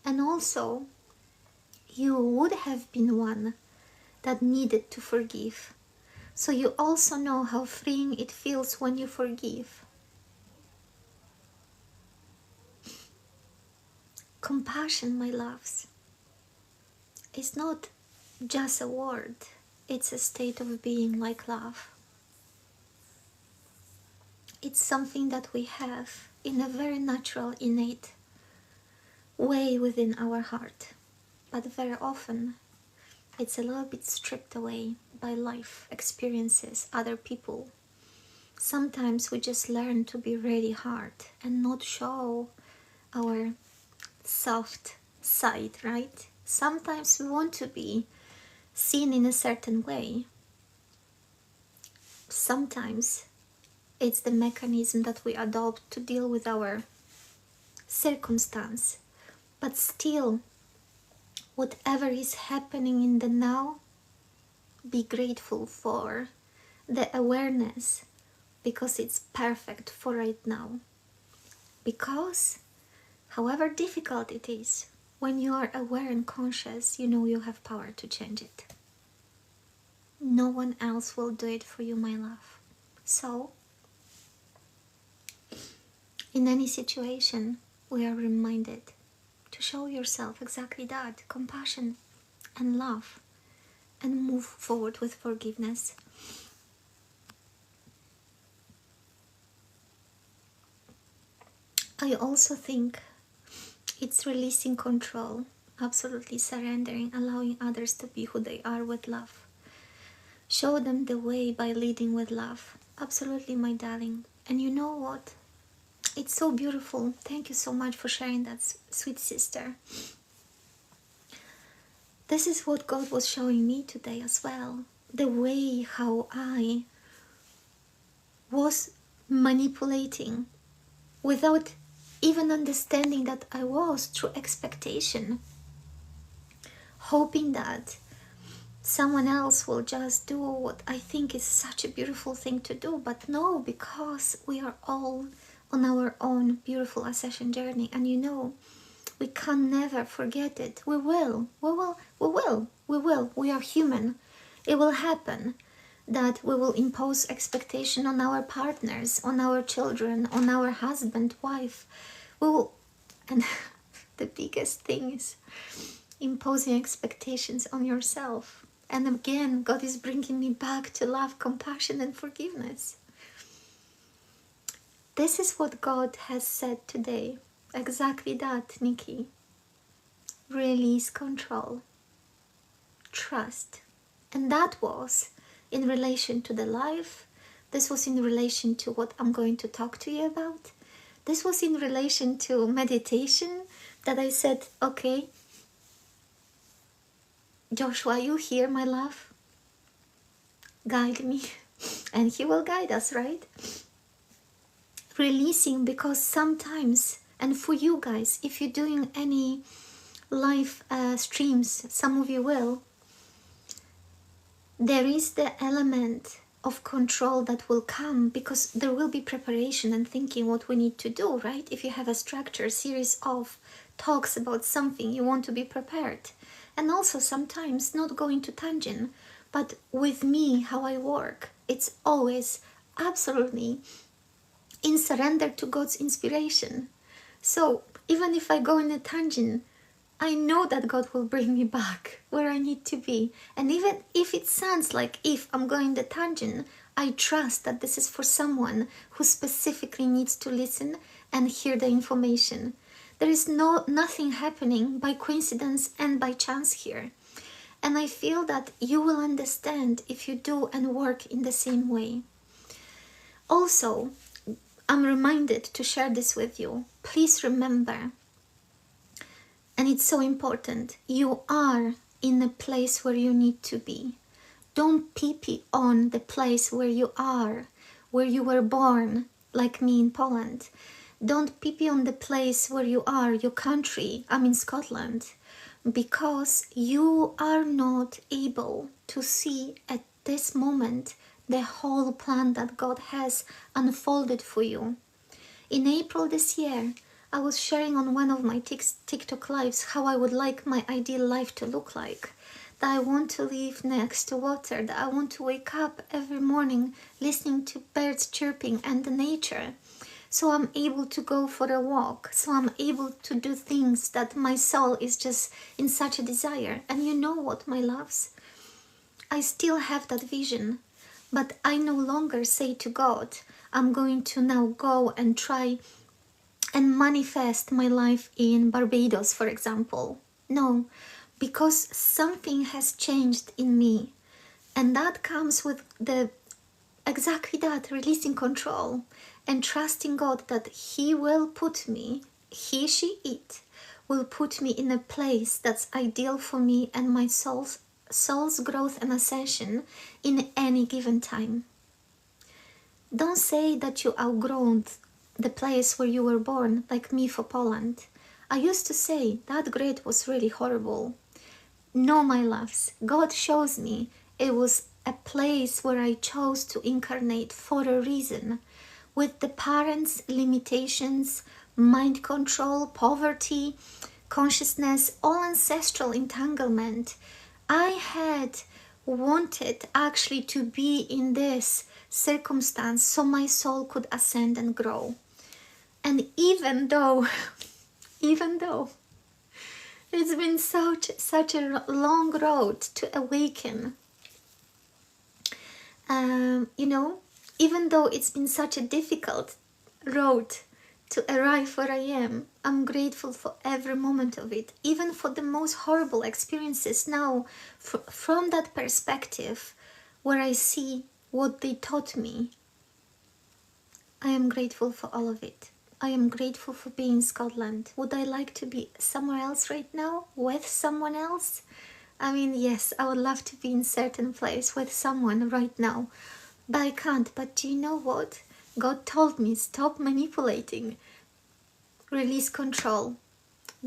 And also, you would have been one that needed to forgive. So you also know how freeing it feels when you forgive. Compassion, my loves, is not just a word. It's a state of being like love. It's something that we have in a very natural, innate way within our heart. But very often, it's a little bit stripped away by life experiences, other people. Sometimes we just learn to be really hard and not show our soft side, right? Sometimes we want to be seen in a certain way. Sometimes it's the mechanism that we adopt to deal with our circumstance. But still, whatever is happening in the now, be grateful for the awareness, because it's perfect for right now. Because however difficult it is, when you are aware and conscious, you know you have power to change it. No one else will do it for you, my love. So, in any situation, we are reminded to show yourself exactly that, compassion and love, and move forward with forgiveness. I also think it's releasing control, absolutely surrendering, allowing others to be who they are with love. Show them the way by leading with love. Absolutely, my darling. And you know what? It's so beautiful. Thank you so much for sharing that, sweet sister. This is what God was showing me today as well. The way how I was manipulating without even understanding that I was, through expectation, hoping that someone else will just do what I think is such a beautiful thing to do. But no, because we are all on our own beautiful ascension journey, and you know, we can never forget it. We will. We are human. It will happen that we will impose expectation on our partners, on our children, on our husband, wife. We will, and the biggest thing is imposing expectations on yourself. And again, God is bringing me back to love, compassion, and forgiveness. This is what God has said today. Exactly that, Nikki. Release control. Trust. And that was in relation to the life. This was in relation to what I'm going to talk to you about. This was in relation to meditation, that I said, okay, Joshua, you here, my love? Guide me. And he will guide us, right? Releasing, because sometimes, and for you guys, if you're doing any live streams, some of you will, there is the element of control that will come, because there will be preparation and thinking what we need to do, right? If you have a structure, series of talks about something, you want to be prepared. And also sometimes not going to tangent, but with me, how I work, it's always absolutely in surrender to God's inspiration. So even if I go in a tangent, I know that God will bring me back where I need to be. And even if it sounds like if I'm going the tangent, I trust that this is for someone who specifically needs to listen and hear the information. There is nothing happening by coincidence and by chance here. And I feel that you will understand if you do and work in the same way. Also, I'm reminded to share this with you. Please remember, and it's so important, you are in a place where you need to be. Don't pee on the place where you are, where you were born, like me in Poland. Don't pee on the place where you are, your country, I'm in Scotland, because you are not able to see at this moment the whole plan that God has unfolded for you. In April this year, I was sharing on one of my TikTok lives how I would like my ideal life to look like. That I want to live next to water, that I want to wake up every morning listening to birds chirping and the nature. So I'm able to go for a walk, so I'm able to do things that my soul is just in such a desire. And you know what, my loves? I still have that vision, but I no longer say to God, I'm going to now go and try and manifest my life in Barbados, for example. No, because something has changed in me, and that comes with exactly that, releasing control and trusting God that He will put me, He, she, it, will put me in a place that's ideal for me and my soul's growth and ascension in any given time. Don't say that you outgrown the place where you were born, like me for Poland. I used to say that grade was really horrible. No, my loves, God shows me it was a place where I chose to incarnate for a reason, with the parents' limitations, mind control, poverty, consciousness, all ancestral entanglement. I had wanted actually to be in this circumstance so my soul could ascend and grow. And even though it's been such a long road to awaken, even though it's been such a difficult road to arrive where I am, I'm grateful for every moment of it, even for the most horrible experiences now, from that perspective where I see what they taught me. I am grateful for all of it. I am grateful for being in Scotland. Would I like to be somewhere else right now, with someone else? I mean, yes, I would love to be in a certain place with someone right now, but I can't. But do you know what? God told me, stop manipulating, release control,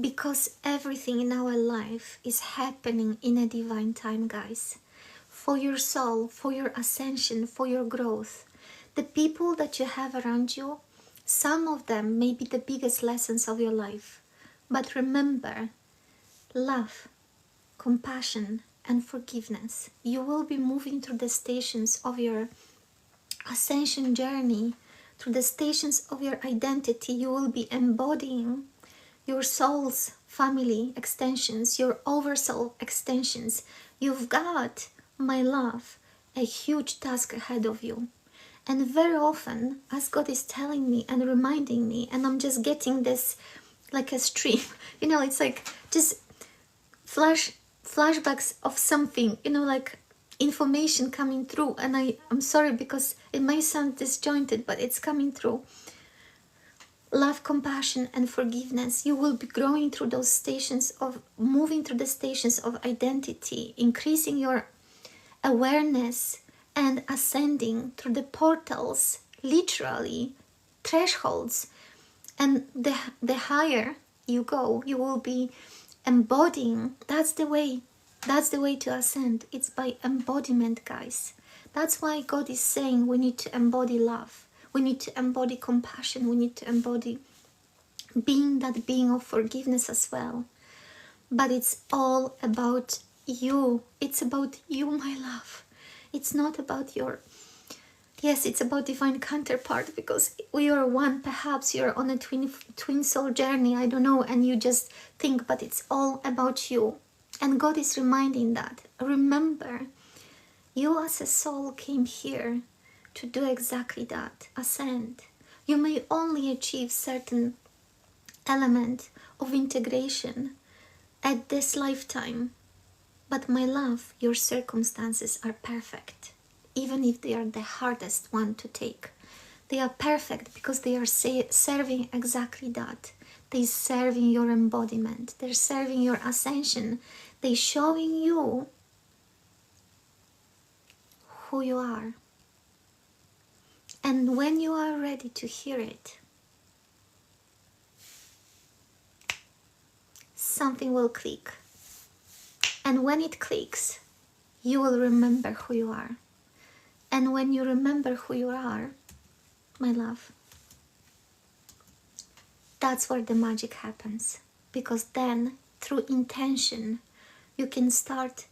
because everything in our life is happening in a divine time, guys. For your soul, for your ascension, for your growth. The people that you have around you, some of them may be the biggest lessons of your life. But remember, love, compassion, and forgiveness. You will be moving through the stations of your ascension journey, through the stations of your identity. You will be embodying your soul's family extensions, your oversoul extensions. You've got, my love, a huge task ahead of you. And very often, as God is telling me and reminding me, and I'm just getting this like a stream, it's like just flashbacks of something, like information coming through. And I'm sorry because it may sound disjointed, but it's coming through. Love, compassion, and forgiveness. You will be growing through those stations of, moving through the stations of identity, increasing your awareness, and ascending through the portals, literally, thresholds. And the higher you go, you will be embodying. That's the way to ascend. It's by embodiment, guys. That's why God is saying we need to embody love. We need to embody compassion. We need to embody being that being of forgiveness as well. But it's all about you. It's about you, my love. It's not about your... Yes, it's about divine counterpart, because we are one. Perhaps you're on a twin soul journey, I don't know, and you just think, but it's all about you. And God is reminding that. Remember, you as a soul came here to do exactly that, ascend. You may only achieve certain element of integration at this lifetime, but my love, your circumstances are perfect. Even if they are the hardest one to take, they are perfect because they are serving exactly that. They're serving your embodiment. They're serving your ascension. They're showing you who you are. And when you are ready to hear it, something will click. And when it clicks, you will remember who you are. And when you remember who you are, my love, that's where the magic happens. Because then, through intention, you can start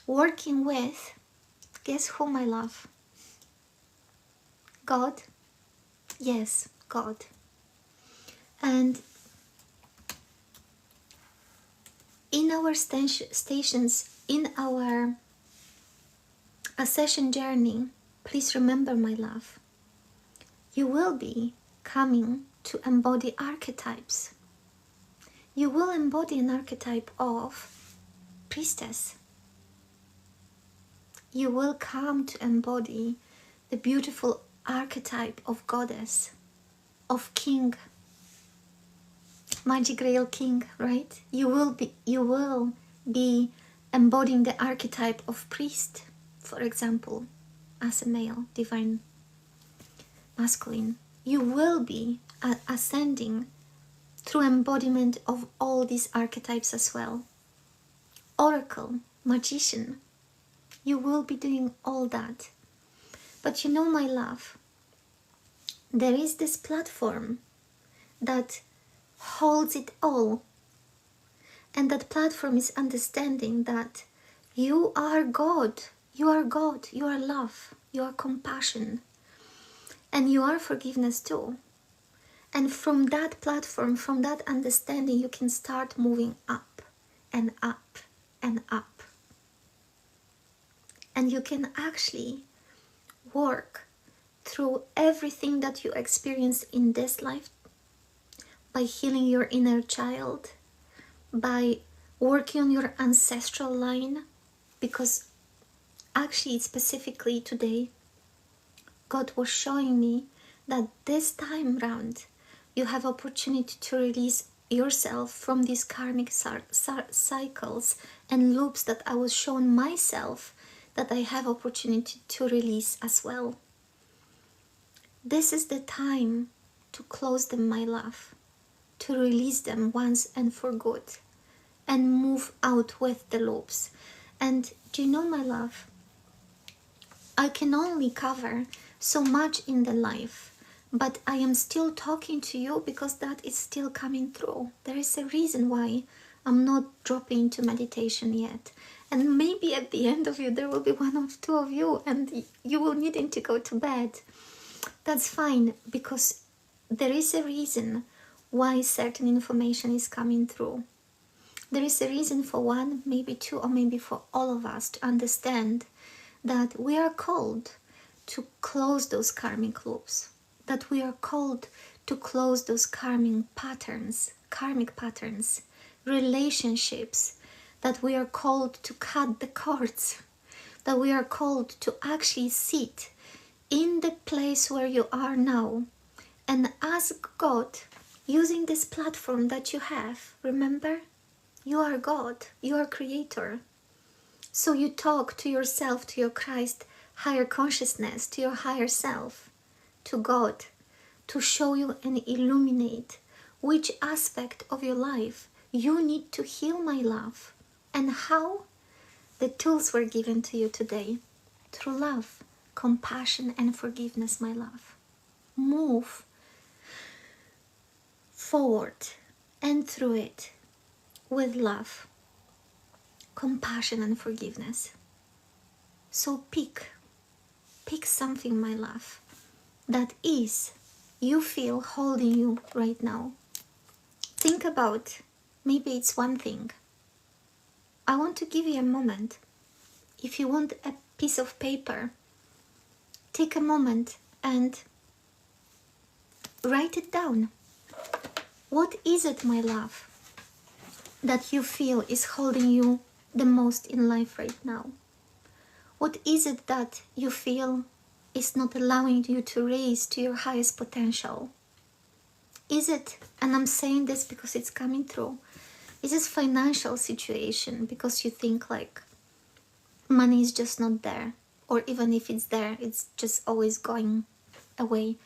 working with, guess who, my love? God. Yes, God. And in our stations, in our ascension journey, please remember, my love, you will be coming to embody archetypes. You will embody an archetype of priestess. You will come to embody the beautiful archetype of goddess, of king, magic grail king, right? You will be embodying the archetype of priest, for example, as a male, divine masculine. You will be ascending through embodiment of all these archetypes as well. Oracle, magician, you will be doing all that. But you know, my love, there is this platform that holds it all. And that platform is understanding that you are God. You are God. You are love. You are compassion. And you are forgiveness too. And from that platform, from that understanding, you can start moving up and up and up. And you can actually work through everything that you experience in this life by healing your inner child, by working on your ancestral line, because actually specifically today God was showing me that this time round you have opportunity to release yourself from these karmic cycles and loops that I was shown myself that I have opportunity to release as well. This is the time to close them, my love, to release them once and for good, and move out with the loops. And do you know, my love, I can only cover so much in the life, but I am still talking to you because that is still coming through. There is a reason why I'm not dropping into meditation yet. And maybe at the end of it, there will be one or two of you and you will needing to go to bed. That's fine, because there is a reason why certain information is coming through. There is a reason for one, maybe two, or maybe for all of us to understand that we are called to close those karmic loops, that we are called to close those karmic patterns, relationships, that we are called to cut the cords, that we are called to actually sit in the place where you are now and ask God, using this platform that you have. Remember, you are God, you are creator. So you talk to yourself, to your Christ higher consciousness, to your higher self, to God, to show you and illuminate which aspect of your life you need to heal, my love. And how? The tools were given to you today, through love, compassion and forgiveness, my love. Move forward and through it with love, compassion and forgiveness. So pick something, my love, that is you feel holding you right now. Think about, maybe it's one thing. I want to give you a moment. If you want a piece of paper, take a moment and write it down. What is it, my love, that you feel is holding you the most in life right now? What is it that you feel is not allowing you to raise to your highest potential? Is it, and I'm saying this because it's coming through, is this financial situation because you think like money is just not there, or even if it's there, it's just always going away?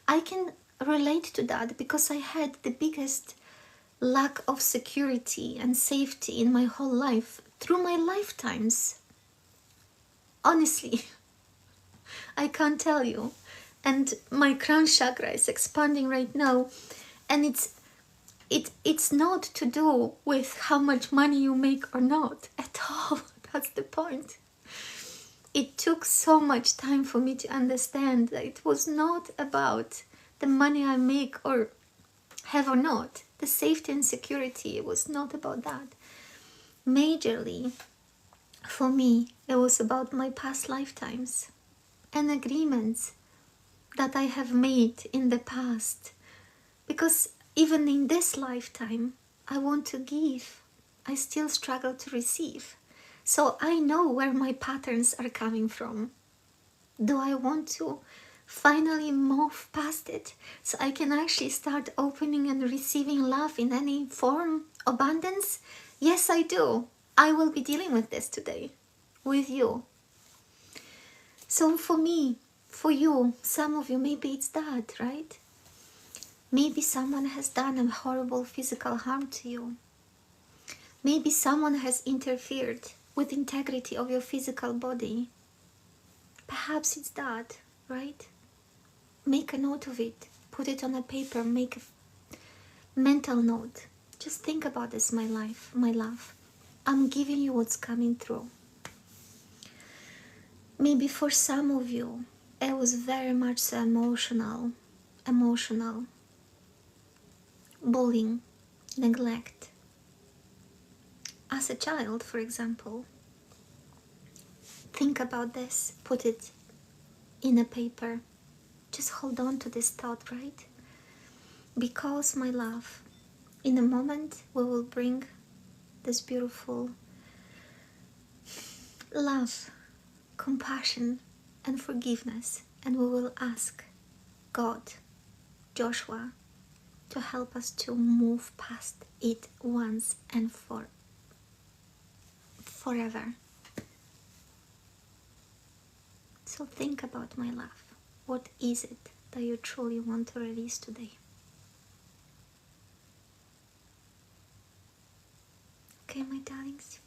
I can relate to that because I had the biggest lack of security and safety in my whole life through my lifetimes. Honestly, I can't tell you. And my crown chakra is expanding right now, and it's not to do with how much money you make or not at all. That's the point. It took so much time for me to understand that it was not about the money I make or have or not. The safety and security, it was not about that. Majorly, for me, it was about my past lifetimes and agreements that I have made in the past. Because even in this lifetime, I want to give. I still struggle to receive. So I know where my patterns are coming from. Do I want to finally move past it so I can actually start opening and receiving love in any form, abundance? Yes, I do. I will be dealing with this today with you. So for me, for you, some of you, maybe it's that, right? Maybe someone has done a horrible physical harm to you. Maybe someone has interfered with the integrity of your physical body. Perhaps it's that, right? Make a note of it. Put it on a paper. Make a mental note. Just think about this, my love. I'm giving you what's coming through. Maybe for some of you, it was very much so emotional. Bullying, neglect. As a child, for example, think about this, put it in a paper. Just hold on to this thought, right? Because, my love, in a moment we will bring this beautiful love, compassion, and forgiveness, and we will ask God, Joshua, to help us to move past it once and forever. So think about, my love, what is it that you truly want to release today? Okay, my darlings?